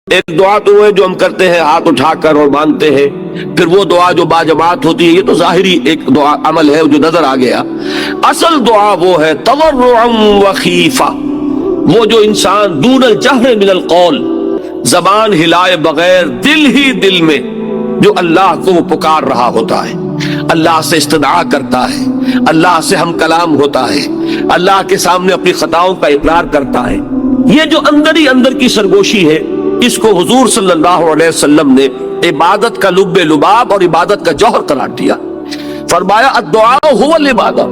ایک دعا تو وہ ہے جو ہم کرتے ہیں ہاتھ اٹھا کر اور مانگتے ہیں، پھر وہ دعا جو باجماعت ہوتی ہے، یہ تو ظاہری ایک دعا عمل ہے جو نظر آ گیا۔ اصل دعا وہ ہے تضرعا وخیفہ، وہ جو انسان دون الجہر من القول، زبان ہلائے بغیر دل ہی دل میں جو اللہ کو وہ پکار رہا ہوتا ہے، اللہ سے استدعا کرتا ہے، اللہ سے ہم کلام ہوتا ہے، اللہ کے سامنے اپنی خطاؤں کا اقرار کرتا ہے، یہ جو اندر ہی اندر کی سرگوشی ہے، اس کو حضور صلی اللہ علیہ وسلم نے عبادت کا لب لباب اور عبادت کا جوہر قرار دیا۔ فرمایا الدعاء هو العبادہ،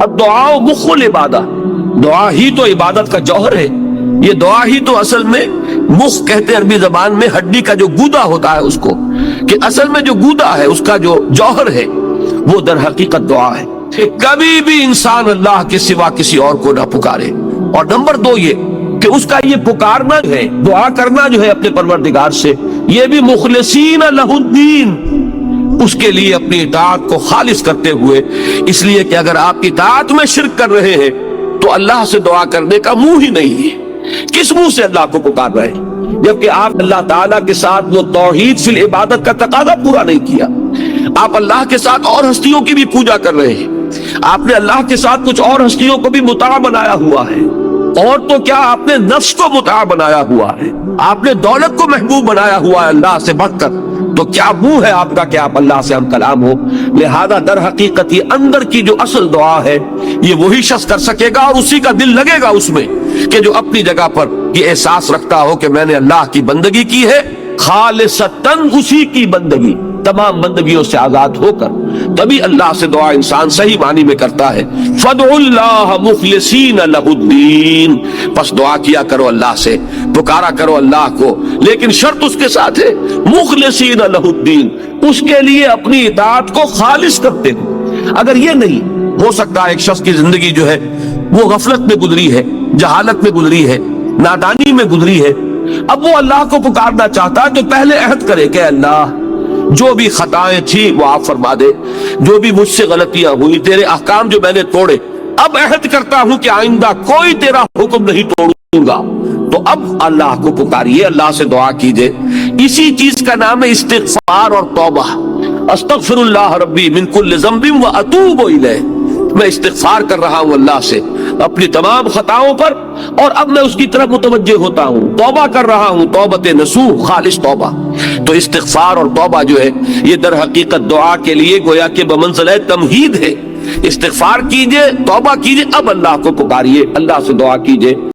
الدعاء مخ العبادہ، دعا ہی تو عبادت کا جوہر ہے۔ یہ دعا ہی تو اصل میں مخ کہتے ہیں عربی زبان میں ہڈی کا جو گودا ہوتا ہے اس کو، کہ اصل میں جو گودا ہے اس کا جو جوہر ہے وہ در حقیقت دعا ہے کہ کبھی بھی انسان اللہ کے سوا کسی اور کو نہ پکارے۔ اور نمبر دو یہ کہ اس کا یہ پکارنا ہے، دعا کرنا جو ہے اپنے پروردگار سے، یہ بھی مخلصین لہ الدین، اس کے لیے اپنی اطاعت کو خالص کرتے ہوئے، اس لیے کہ اگر آپ اطاعت میں شرک کر رہے ہیں تو اللہ سے دعا کرنے کا منہ ہی نہیں ہے۔ کس منہ سے اللہ کو پکار رہے ہیں جبکہ آپ اللہ تعالیٰ کے ساتھ وہ توحید فی العبادت کا تقاضا پورا نہیں کیا؟ آپ اللہ کے ساتھ اور ہستیوں کی بھی پوجا کر رہے ہیں، آپ نے اللہ کے ساتھ کچھ اور ہستیوں کو بھی مطاع بنایا ہوا ہے، اور تو کیا آپ نے نفس کو مطاع بنایا ہوا ہے، آپ نے دولت کو محبوب بنایا ہوا ہے اللہ سے بڑھ کر، تو کیا منہ ہے آپ کا کہ آپ اللہ سے ہم کلام ہو؟ لہذا در حقیقت یہ اندر کی جو اصل دعا ہے یہ وہی شخص کر سکے گا، اور اسی کا دل لگے گا اس میں، کہ جو اپنی جگہ پر یہ احساس رکھتا ہو کہ میں نے اللہ کی بندگی کی ہے خالصتاً، اسی کی بندگی تمام بندگیوں سے آزاد ہو کر، تبھی اللہ سے دعا انسان صحیح معنی میں کرتا ہے۔ فادعوا اللہ مخلصین لہ الدین، پس دعا کیا کرو اللہ سے، پکارا کرو اللہ کو، لیکن شرط اس کے ساتھ ہے مخلصین لہ الدین، اس کے لیے اپنی اطاعت کو خالص کرتے ہو۔ اگر یہ نہیں ہو سکتا، ایک شخص کی زندگی جو ہے وہ غفلت میں گزری ہے، جہالت میں گزری ہے، نادانی میں گزری ہے، اب وہ اللہ کو پکارنا چاہتا ہے تو پہلے عہد کرے کہ اللہ جو بھی خطائیں تھی وہ آپ فرما دے، جو بھی مجھ سے غلطیاں ہوئی، تیرے احکام جو میں نے توڑے، اب عہد کرتا ہوں کہ آئندہ کوئی تیرا حکم نہیں توڑوں گا۔ تو اب اللہ کو پکاریے، اللہ سے دعا کیجئے، اسی چیز کا نام ہے استغفار اور توبہ۔ استغفر اللہ ربی من کل ذنب واتوب الیہ، میں استغفار کر رہا ہوں اللہ سے اپنی تمام خطاؤں پر، اور اب میں اس کی طرف متوجہ ہوتا ہوں، توبہ کر رہا ہوں، توبت نصوح، خالص توبہ۔ تو استغفار اور توبہ جو ہے یہ در حقیقت دعا کے لیے گویا کہ بمنزلہ تمہید ہے۔ استغفار کیجئے، توبہ کیجئے، اب اللہ کو پکاریے، اللہ سے دعا کیجئے۔